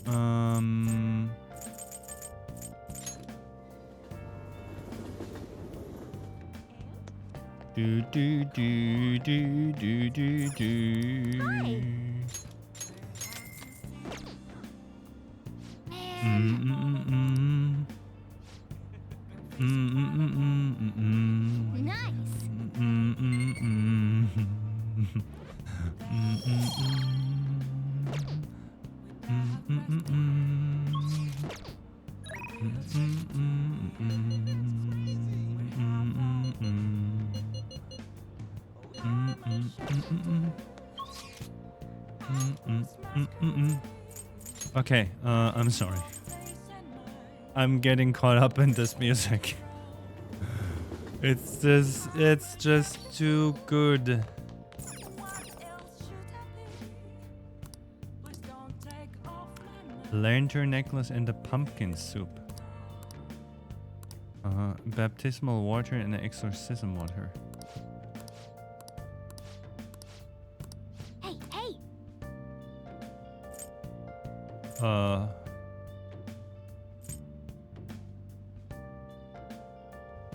Do do do do do do do. Okay, I'm sorry. I'm getting caught up in this music. It's just too good. Lantern necklace and the pumpkin soup. Baptismal water and the exorcism water. Hey, hey.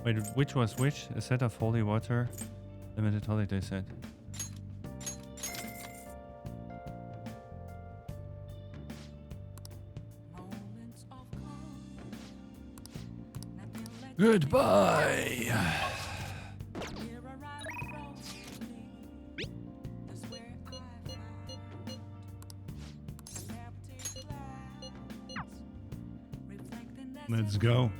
Wait, which was which? A set of holy water, limited holiday set. Goodbye. Let's go.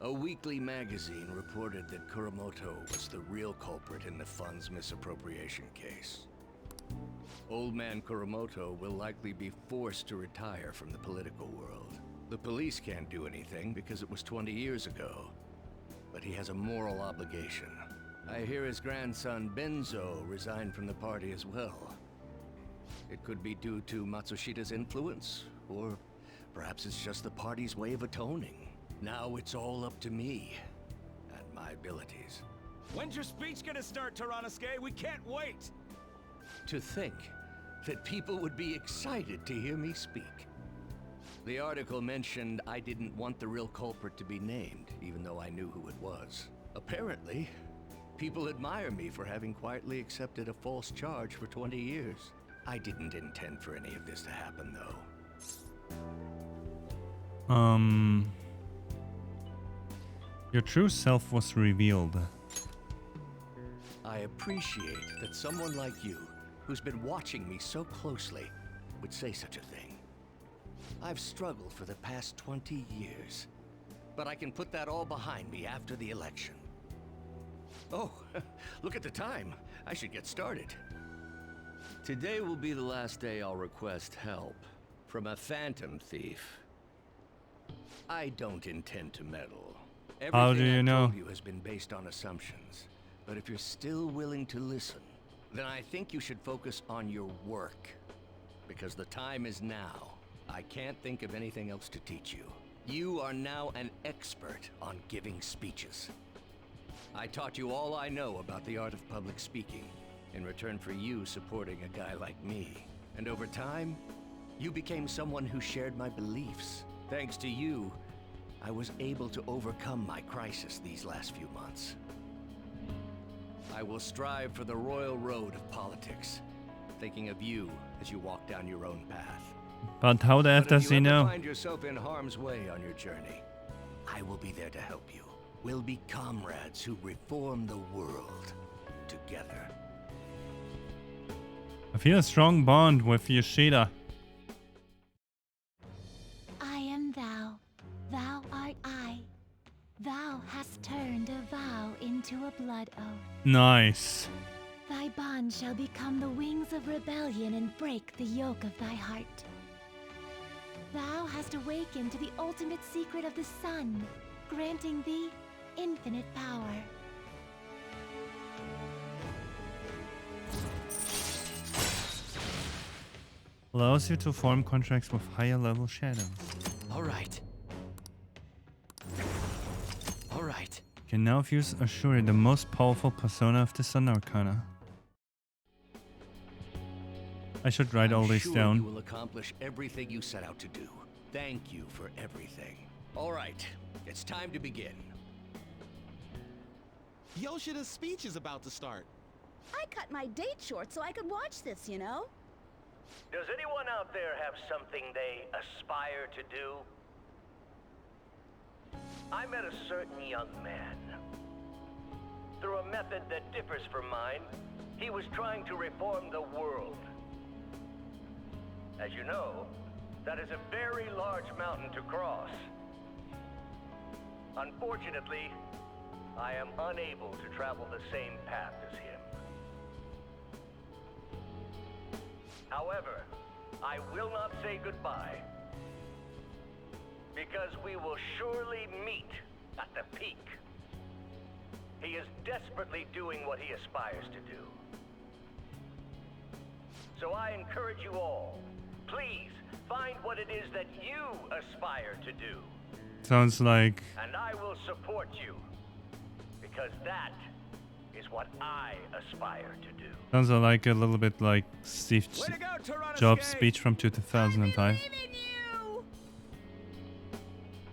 A weekly magazine reported that Kuramoto was the real culprit in the fund's misappropriation case. Old man Kuramoto will likely be forced to retire from the political world. The police can't do anything because it was 20 years ago, but he has a moral obligation. I hear his grandson Benzo resigned from the party as well. It could be due to Matsushida's influence, or perhaps it's just the party's way of atoning. Now it's all up to me and my abilities. When's your speech gonna start, Tyrannuske? We can't wait! To think that people would be excited to hear me speak. The article mentioned I didn't want the real culprit to be named, even though I knew who it was. Apparently, people admire me for having quietly accepted a false charge for 20 years. I didn't intend for any of this to happen, though. Your true self was revealed. I appreciate that someone like you, who's been watching me so closely, would say such a thing. I've struggled for the past 20 years, but I can put that all behind me after the election. Oh, look at the time. I should get started. Today will be the last day I'll request help from a phantom thief. I don't intend to meddle. How do you know? Everything I told you has been based on assumptions. But if you're still willing to listen, then I think you should focus on your work. Because the time is now. I can't think of anything else to teach you. You are now an expert on giving speeches. I taught you all I know about the art of public speaking, in return for you supporting a guy like me. And over time, you became someone who shared my beliefs. Thanks to you, I was able to overcome my crisis these last few months. I will strive for the royal road of politics, thinking of you as you walk down your own path. But how the F does he know? If you find yourself in harm's way on your journey, I will be there to help you. We'll be comrades who reform the world together. I feel a strong bond with Yoshida. I am thou, thou art I. Thou hast turned a vow into a blood oath. Nice. Thy bond shall become the wings of rebellion and break the yoke of thy heart. Thou hast awakened to the ultimate secret of the sun, granting thee infinite power. Allows you to form contracts with higher level shadows. All right. All right. Can now fuse Ashura, the most powerful persona of the Sun Arcana. I should write all I'm this sure down. You will accomplish everything you set out to do. Thank you for everything. All right, it's time to begin. Yoshida's speech is about to start. I cut my date short so I could watch this, you know? Does anyone out there have something they aspire to do? I met a certain young man. Through a method that differs from mine, he was trying to reform the world. As you know, that is a very large mountain to cross. Unfortunately, I am unable to travel the same path as him. However, I will not say goodbye, because we will surely meet at the peak. He is desperately doing what he aspires to do. So I encourage you all, please find what it is that you aspire to do. Sounds like And I will support you, because that is what I aspire to do. sounds like a little bit like Steve Way to go, Toronto Jobs' Skate! speech from 2005.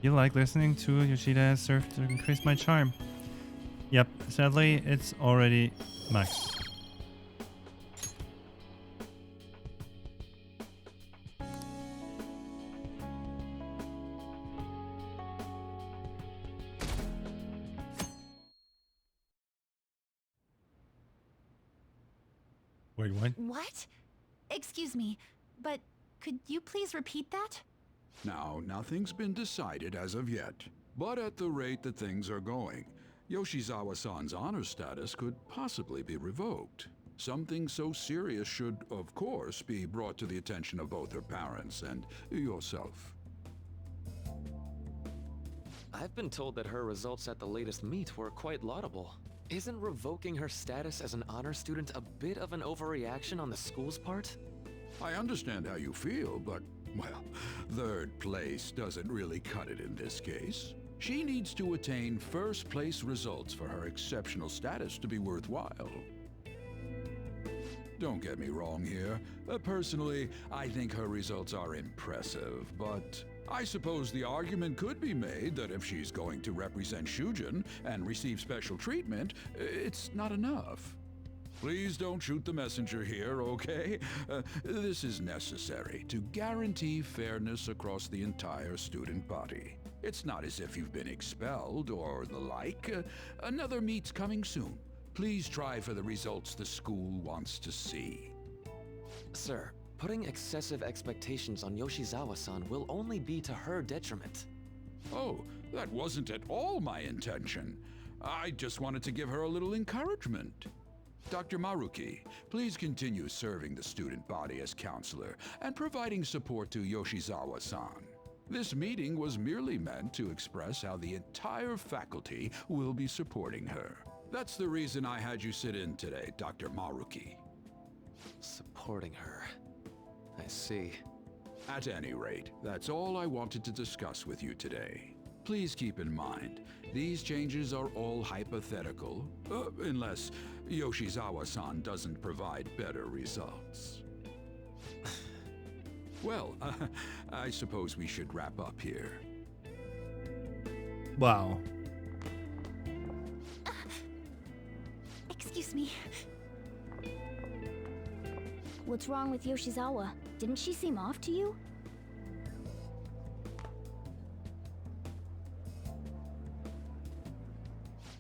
You like listening to Yoshida surf to increase my charm? Yep, sadly it's already max. Wait, what? What? Excuse me, but could you please repeat that? Now, nothing's been decided as of yet, but at the rate that things are going, Yoshizawa-san's honor status could possibly be revoked. Something so serious should, of course, be brought to the attention of both her parents and yourself. I've been told that her results at the latest meet were quite laudable. Isn't revoking her status as an honor student a bit of an overreaction on the school's part? I understand how you feel, but, well, third place doesn't really cut it in this case. She needs to attain first place results for her exceptional status to be worthwhile. Don't get me wrong here. Personally, I think her results are impressive, but I suppose the argument could be made that if she's going to represent Shujin and receive special treatment, it's not enough. Please don't shoot the messenger here, okay? This is necessary to guarantee fairness across the entire student body. It's not as if you've been expelled or the like. Another meet's coming soon. Please try for the results the school wants to see. Sir, putting excessive expectations on Yoshizawa-san will only be to her detriment. Oh, that wasn't at all my intention. I just wanted to give her a little encouragement. Dr. Maruki, please continue serving the student body as counselor and providing support to Yoshizawa-san. This meeting was merely meant to express how the entire faculty will be supporting her. That's the reason I had you sit in today, Dr. Maruki. Supporting her. I see. At any rate, that's all I wanted to discuss with you today. Please keep in mind, these changes are all hypothetical, unless Yoshizawa-san doesn't provide better results. Well, I suppose we should wrap up here. Wow. Excuse me. What's wrong with Yoshizawa? Didn't she seem off to you?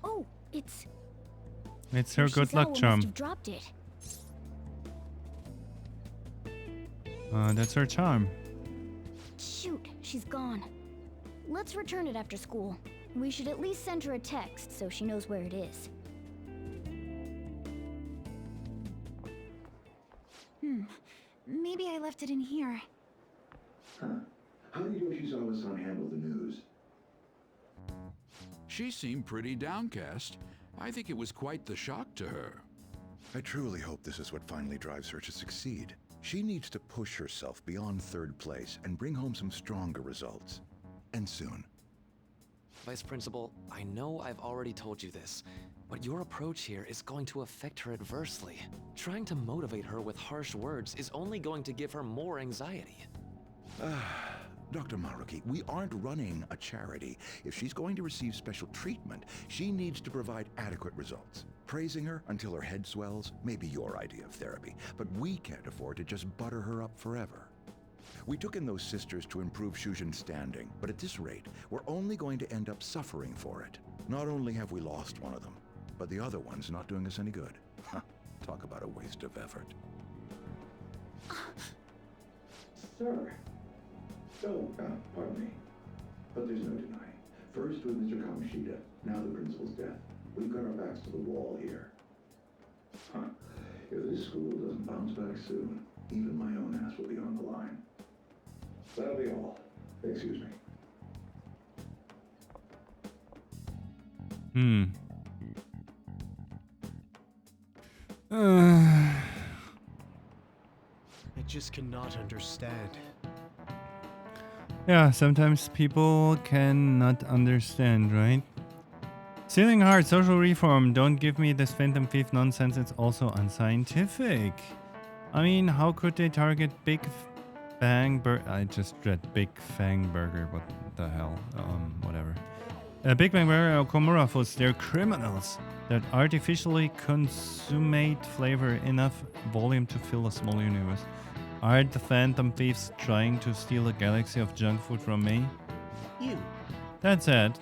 Oh, it's It's her good luck Yoshizawa charm. must have dropped it. That's her charm. Shoot, she's gone. Let's return it after school. We should at least send her a text so she knows where it is. Maybe I left it in here. Huh. How did Yoshizawa-san handle the news? She seemed pretty downcast. I think it was quite the shock to her. I truly hope this is what finally drives her to succeed. She needs to push herself beyond third place and bring home some stronger results. And soon. Vice Principal, I know I've already told you this, But your approach here is going to affect her adversely. Trying to motivate her with harsh words is only going to give her more anxiety. Dr. Maruki, we aren't running a charity. If she's going to receive special treatment, she needs to provide adequate results. Praising her until her head swells may be your idea of therapy, but we can't afford to just butter her up forever. We took in those sisters to improve Shujin's standing, but at this rate, we're only going to end up suffering for it. Not only have we lost one of them, but the other one's not doing us any good. Talk about a waste of effort. Sir. Oh, pardon me. But there's no denying. First with Mr. Kamoshida, now the principal's death. We've got our backs to the wall here. If this school doesn't bounce back soon, even my own ass will be on the line. That'll be all. Excuse me. I just cannot understand. Yeah, sometimes people cannot understand, right? Stealing Heart, social reform. Don't give me this Phantom Thief nonsense. It's also unscientific. I mean, how could they target Big Bang Burger? I just read Big Fang Burger. What the hell? Whatever. Big Bang Burger or Komura Foods. They're criminals that artificially consummate flavor enough volume to fill a small universe. Are the Phantom Thieves trying to steal a galaxy of junk food from me? You. That's it.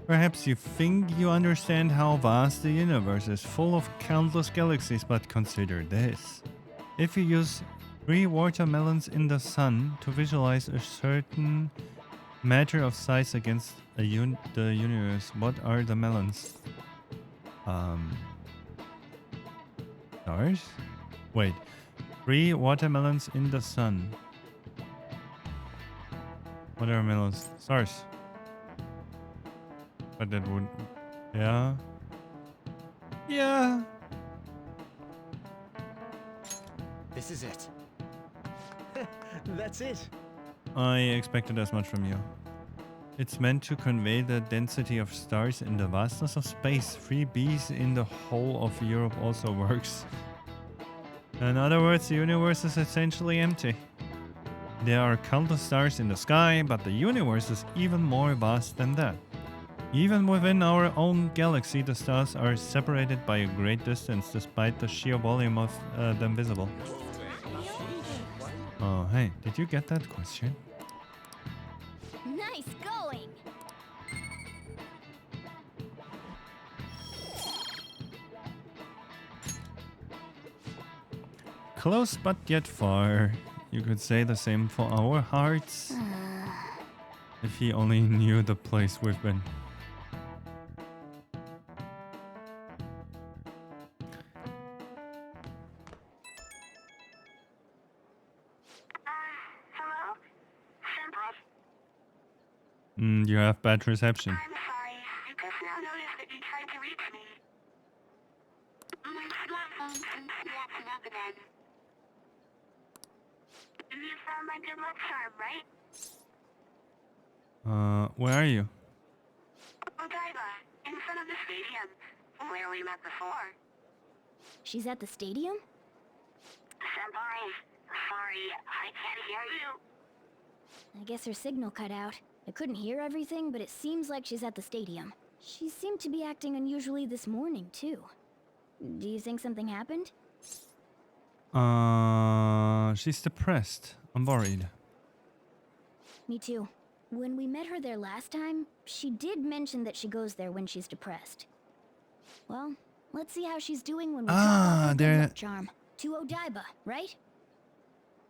Perhaps you think you understand how vast the universe is, full of countless galaxies, but consider this. If you use 3 watermelons in the sun to visualize a certain matter of size against the universe, what are the melons? Stars? Wait, 3 watermelons in the sun. What are melons? Stars. But that would... Yeah. Yeah. This is it. That's it. I expected as much from you. It's meant to convey the density of stars and the vastness of space. 3 Bs in the whole of Europe also works. In other words, the universe is essentially empty. There are countless stars in the sky, but the universe is even more vast than that. Even within our own galaxy, the stars are separated by a great distance despite the sheer volume of them visible. Oh, hey, did you get that question? Nice going! Close but yet far. You could say the same for our hearts. If he only knew the place we've been. Hello? Senpai? You have bad reception. I'm sorry. I just now noticed that you tried to reach me. My smartphone seems to be acting up again. You found my good luck charm, right? Where are you? Odaiba, in front of the stadium, where we met before. She's at the stadium? Senpai, sorry, I can't hear you. I guess her signal cut out. I couldn't hear everything, but it seems like she's at the stadium. She seemed to be acting unusually this morning, too. Do you think something happened? She's depressed. I'm worried. Me too. When we met her there last time, she did mention that she goes there when she's depressed. Well, let's see how she's doing when we talk about her good luck charm. To Odaiba, right?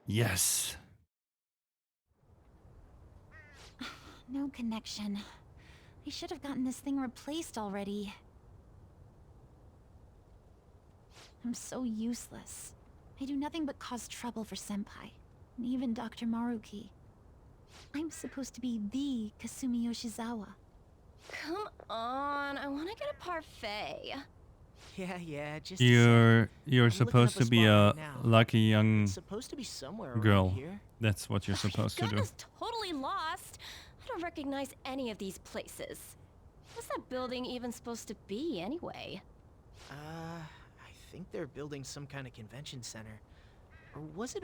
Yes. No connection. I should have gotten this thing replaced already. I'm so useless. I do nothing but cause trouble for Senpai, and even Dr. Maruki. I'm supposed to be the Kasumi Yoshizawa. Come on, I want to get a parfait. Yeah, just You're supposed to be a lucky young supposed to be somewhere girl. around here. That's what you're supposed to do. Got us totally lost. I don't recognize any of these places. What's that building even supposed to be, anyway? I think they're building some kind of convention center. Or was it